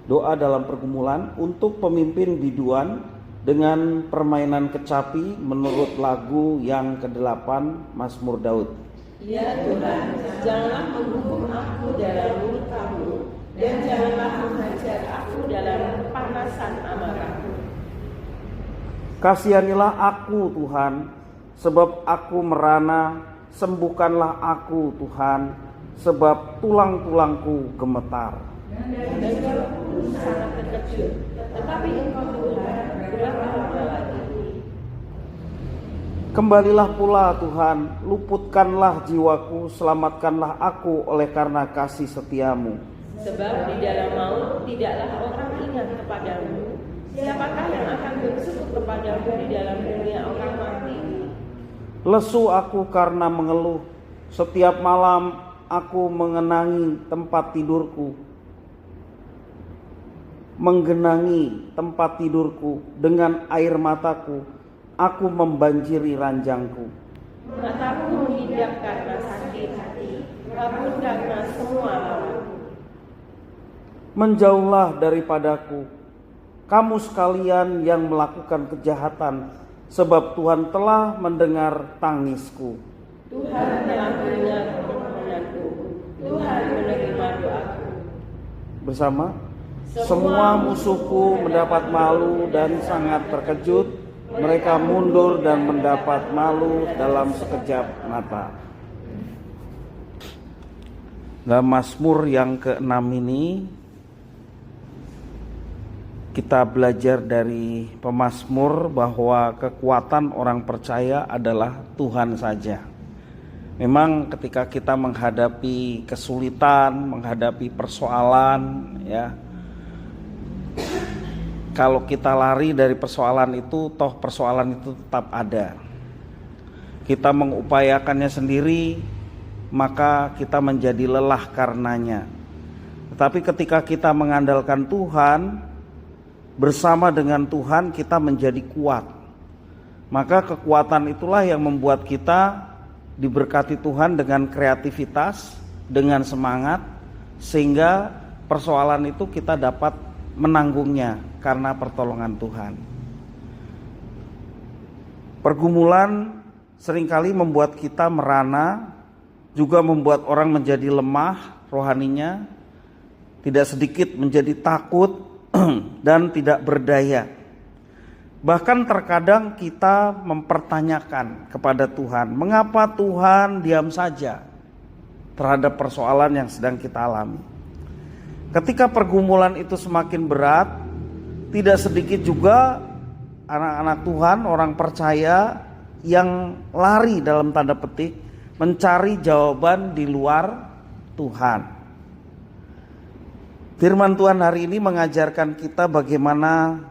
Doa dalam pergumulan untuk pemimpin biduan dengan permainan kecapi menurut lagu yang ke-8 Mazmur Daud. Ya Tuhan, janganlah menghukum aku dalam murka-Mu, dan janganlah menghajar aku dalam kepanasan amarah-Mu. Kasihanilah aku Tuhan, sebab aku merana, sembuhkanlah aku Tuhan, sebab tulang-tulangku gemetar. Dan aku sangat terkejut, tetapi Engkau Tuhan, berapa lama lagi? Kembalilah pula Tuhan, luputkanlah jiwaku, selamatkanlah aku oleh karena kasih setiamu. Sebab di dalam maut tidaklah orang ingat kepadamu. Siapakah yang akan bersekutu kepadamu di dalam dunia orang mati? Lesu aku karena mengeluh, setiap malam aku mengenangi tempat tidurku. Menggenangi tempat tidurku dengan air mataku, aku membanjiri ranjangku. Mataku menghidap karena sakit hati, kabur karena semua lawanku. Menjauhlah daripadaku, kamu sekalian yang melakukan kejahatan, sebab Tuhan telah mendengar tangisku. Tuhan telah mendengar permohonanku, Tuhan menerima doaku. Bersama, semua musuhku mendapat malu dan sangat terkejut, mereka mundur dan mendapat malu dalam sekejap mata. Dalam Mazmur yang ke-6 ini kita belajar dari pemazmur bahwa kekuatan orang percaya adalah Tuhan saja. Memang ketika kita menghadapi kesulitan, menghadapi persoalan, ya, kalau kita lari dari persoalan itu, toh persoalan itu tetap ada. Kita mengupayakannya sendiri, maka kita menjadi lelah karenanya. Tetapi ketika kita mengandalkan Tuhan, bersama dengan Tuhan kita menjadi kuat. Maka kekuatan itulah yang membuat kita diberkati Tuhan dengan kreativitas, dengan semangat, sehingga persoalan itu kita dapat menanggungnya karena pertolongan Tuhan. Pergumulan seringkali membuat kita merana, juga membuat orang menjadi lemah rohaninya, tidak sedikit menjadi takut dan tidak berdaya. Bahkan terkadang kita mempertanyakan kepada Tuhan, mengapa Tuhan diam saja terhadap persoalan yang sedang kita alami. Ketika pergumulan itu semakin berat, tidak sedikit juga anak-anak Tuhan, orang percaya yang lari dalam tanda petik mencari jawaban di luar Tuhan. Firman Tuhan hari ini mengajarkan kita bagaimana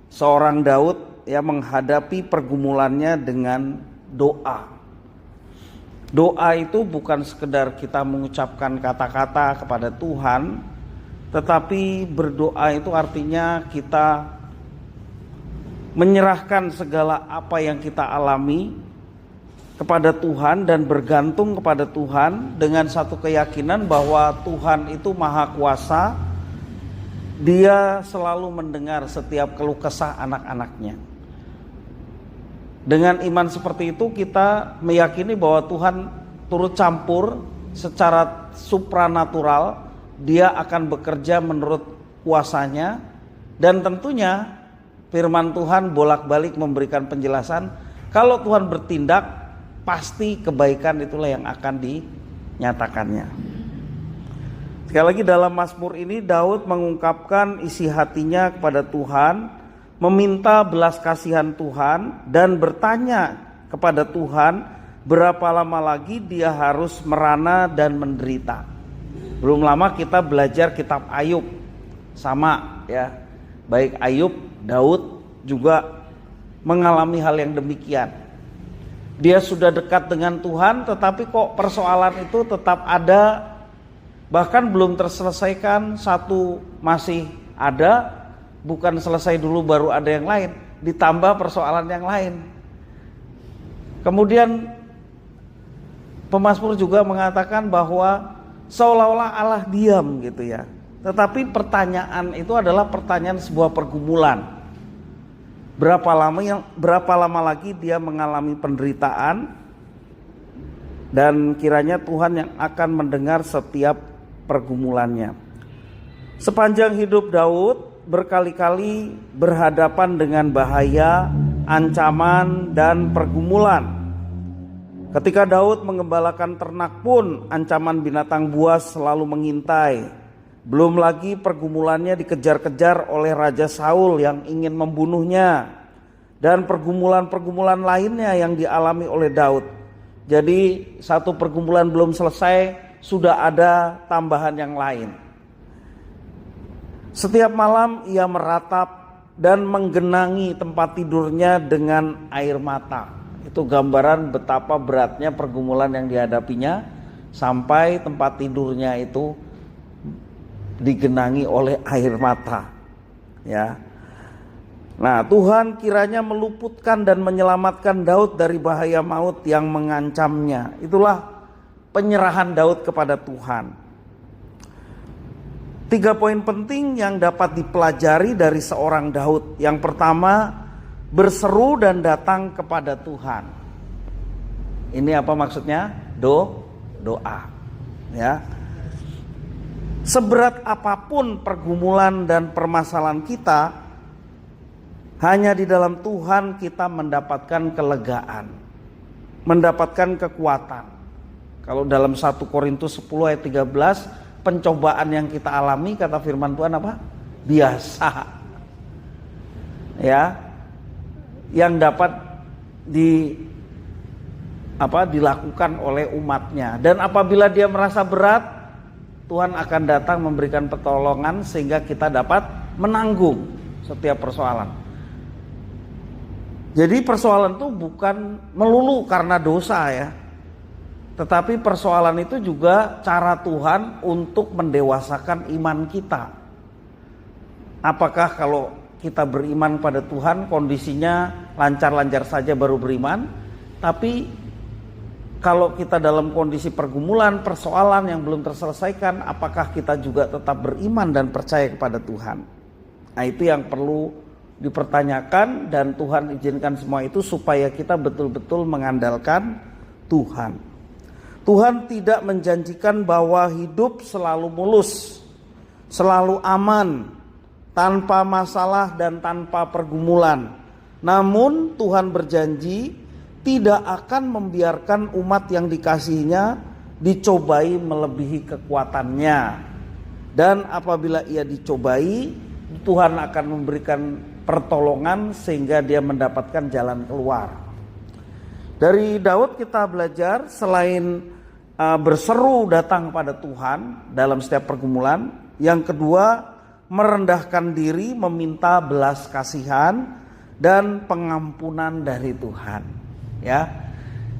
seorang Daud yang menghadapi pergumulannya dengan doa. Doa itu bukan sekedar kita mengucapkan kata-kata kepada Tuhan, tetapi berdoa itu artinya kita menyerahkan segala apa yang kita alami kepada Tuhan dan bergantung kepada Tuhan dengan satu keyakinan bahwa Tuhan itu maha kuasa. Dia selalu mendengar setiap keluh kesah anak-anaknya. Dengan iman seperti itu kita meyakini bahwa Tuhan turut campur secara supranatural. Dia akan bekerja menurut kuasanya, dan tentunya firman Tuhan bolak-balik memberikan penjelasan kalau Tuhan bertindak, pasti kebaikan itulah yang akan dinyatakannya. Sekali lagi dalam Mazmur ini Daud mengungkapkan isi hatinya kepada Tuhan, meminta belas kasihan Tuhan, dan bertanya kepada Tuhan berapa lama lagi dia harus merana dan menderita. Belum lama kita belajar kitab Ayub, sama ya, baik Ayub, Daud juga mengalami hal yang demikian. Dia sudah dekat dengan Tuhan, tetapi kok persoalan itu tetap ada, bahkan belum terselesaikan, satu masih ada, bukan selesai dulu baru ada yang lain, ditambah persoalan yang lain. Kemudian pemazmur juga mengatakan bahwa seolah-olah Allah diam gitu ya. Tetapi pertanyaan itu adalah pertanyaan sebuah pergumulan. Berapa lama lagi dia mengalami penderitaan, dan kiranya Tuhan yang akan mendengar setiap pergumulannya. Sepanjang hidup Daud berkali-kali berhadapan dengan bahaya, ancaman, dan pergumulan. Ketika Daud mengembalakan ternak pun ancaman binatang buas selalu mengintai. Belum lagi pergumulannya dikejar-kejar oleh Raja Saul yang ingin membunuhnya, dan pergumulan-pergumulan lainnya yang dialami oleh Daud. Jadi satu pergumulan belum selesai, sudah ada tambahan yang lain. Setiap malam ia meratap dan menggenangi tempat tidurnya dengan air mata. Itu gambaran betapa beratnya pergumulan yang dihadapinya, sampai tempat tidurnya itu digenangi oleh air mata. Ya. Nah, Tuhan kiranya meluputkan dan menyelamatkan Daud dari bahaya maut yang mengancamnya. Itulah penyerahan Daud kepada Tuhan. 3 poin penting yang dapat dipelajari dari seorang Daud. Yang pertama, berseru dan datang kepada Tuhan. Ini apa maksudnya? Doa. Ya. Seberat apapun pergumulan dan permasalahan kita, hanya di dalam Tuhan kita mendapatkan kelegaan, mendapatkan kekuatan. Kalau dalam 1 Korintus 10 ayat 13, pencobaan yang kita alami, kata firman Tuhan apa? Biasa. Ya. Yang dapat dilakukan oleh umatnya. Dan apabila dia merasa berat, Tuhan akan datang memberikan pertolongan sehingga kita dapat menanggung setiap persoalan. Jadi persoalan itu bukan melulu karena dosa ya, tetapi persoalan itu juga cara Tuhan untuk mendewasakan iman kita. Apakah kalau kita beriman pada Tuhan kondisinya lancar-lancar saja baru beriman, tapi kalau kita dalam kondisi pergumulan, persoalan yang belum terselesaikan, apakah kita juga tetap beriman dan percaya kepada Tuhan? Nah, itu yang perlu dipertanyakan, dan Tuhan izinkan semua itu supaya kita betul-betul mengandalkan Tuhan. Tuhan tidak menjanjikan bahwa hidup selalu mulus, selalu aman, tanpa masalah dan tanpa pergumulan. Namun Tuhan berjanji tidak akan membiarkan umat yang dikasihinya dicobai melebihi kekuatannya. Dan apabila ia dicobai, Tuhan akan memberikan pertolongan sehingga dia mendapatkan jalan keluar. Dari Daud kita belajar selain berseru datang pada Tuhan dalam setiap pergumulan, yang kedua merendahkan diri, meminta belas kasihan dan pengampunan dari Tuhan. Ya,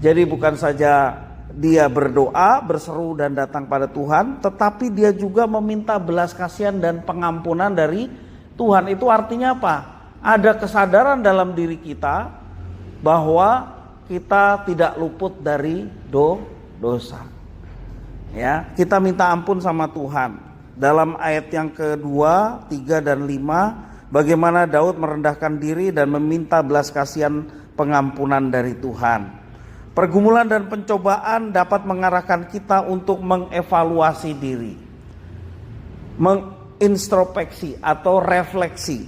jadi bukan saja dia berdoa, berseru dan datang pada Tuhan, tetapi dia juga meminta belas kasihan dan pengampunan dari Tuhan. Itu artinya apa? Ada kesadaran dalam diri kita bahwa kita tidak luput dari dosa. Ya, kita minta ampun sama Tuhan. Dalam ayat yang kedua, 3 dan 5, bagaimana Daud merendahkan diri dan meminta belas kasihan pengampunan dari Tuhan. Pergumulan dan pencobaan dapat mengarahkan kita untuk mengevaluasi diri, mengintrospeksi atau refleksi,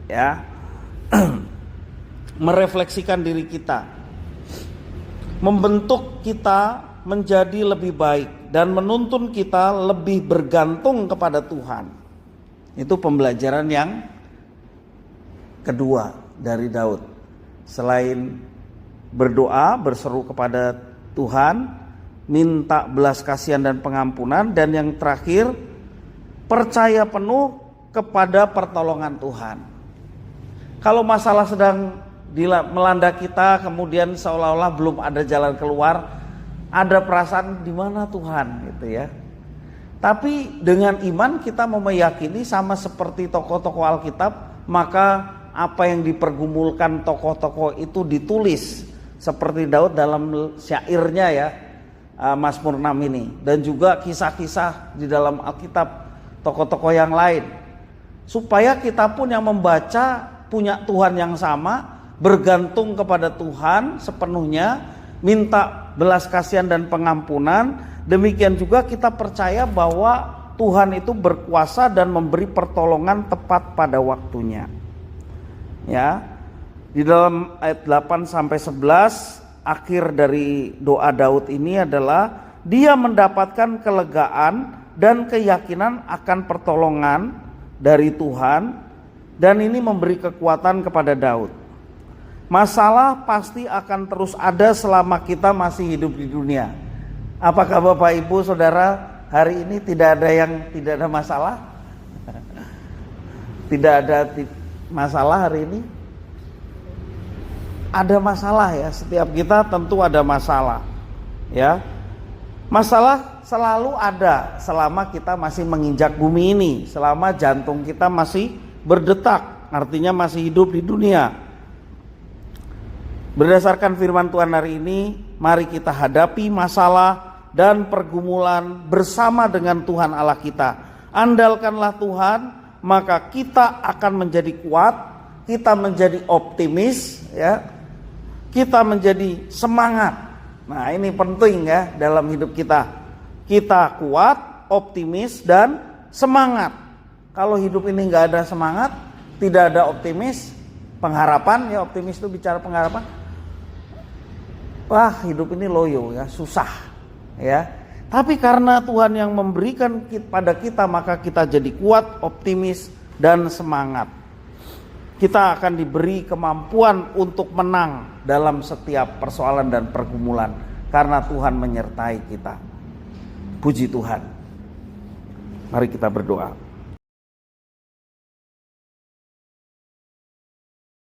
ya, merefleksikan diri kita, membentuk kita menjadi lebih baik dan menuntun kita lebih bergantung kepada Tuhan. Itu pembelajaran yang kedua dari Daud. Selain berdoa, berseru kepada Tuhan, minta belas kasihan dan pengampunan, dan yang terakhir percaya penuh kepada pertolongan Tuhan. Kalau masalah sedang melanda kita, kemudian seolah-olah belum ada jalan keluar, ada perasaan di mana Tuhan gitu ya. Tapi dengan iman kita meyakini, sama seperti tokoh-tokoh Alkitab, maka apa yang dipergumulkan tokoh-tokoh itu ditulis seperti Daud dalam syairnya ya, Mazmur 6 ini, dan juga kisah-kisah di dalam Alkitab tokoh-tokoh yang lain. Supaya kita pun yang membaca punya Tuhan yang sama, bergantung kepada Tuhan sepenuhnya, minta belas kasihan dan pengampunan. Demikian juga kita percaya bahwa Tuhan itu berkuasa dan memberi pertolongan tepat pada waktunya. Ya. Di dalam ayat 8 sampai 11, akhir dari doa Daud ini adalah dia mendapatkan kelegaan dan keyakinan akan pertolongan dari Tuhan, dan ini memberi kekuatan kepada Daud. Masalah pasti akan terus ada selama kita masih hidup di dunia. Apakah Bapak Ibu Saudara hari ini tidak ada masalah? Tidak ada masalah hari ini? Ada masalah ya, setiap kita tentu ada masalah. Ya. Masalah selalu ada selama kita masih menginjak bumi ini, selama jantung kita masih berdetak, artinya masih hidup di dunia. Berdasarkan firman Tuhan hari ini, mari kita hadapi masalah dan pergumulan bersama dengan Tuhan Allah kita. Andalkanlah Tuhan, maka kita akan menjadi kuat, kita menjadi optimis, ya. Kita menjadi semangat. Nah, ini penting ya dalam hidup kita. Kita kuat, optimis, dan semangat. Kalau hidup ini nggak ada semangat, tidak ada optimis, pengharapan, ya optimis itu bicara pengharapan. Wah, hidup ini loyo ya, susah ya. Tapi karena Tuhan yang memberikan pada kita, maka kita jadi kuat, optimis, dan semangat. Kita akan diberi kemampuan untuk menang dalam setiap persoalan dan pergumulan, karena Tuhan menyertai kita. Puji Tuhan. Mari kita berdoa.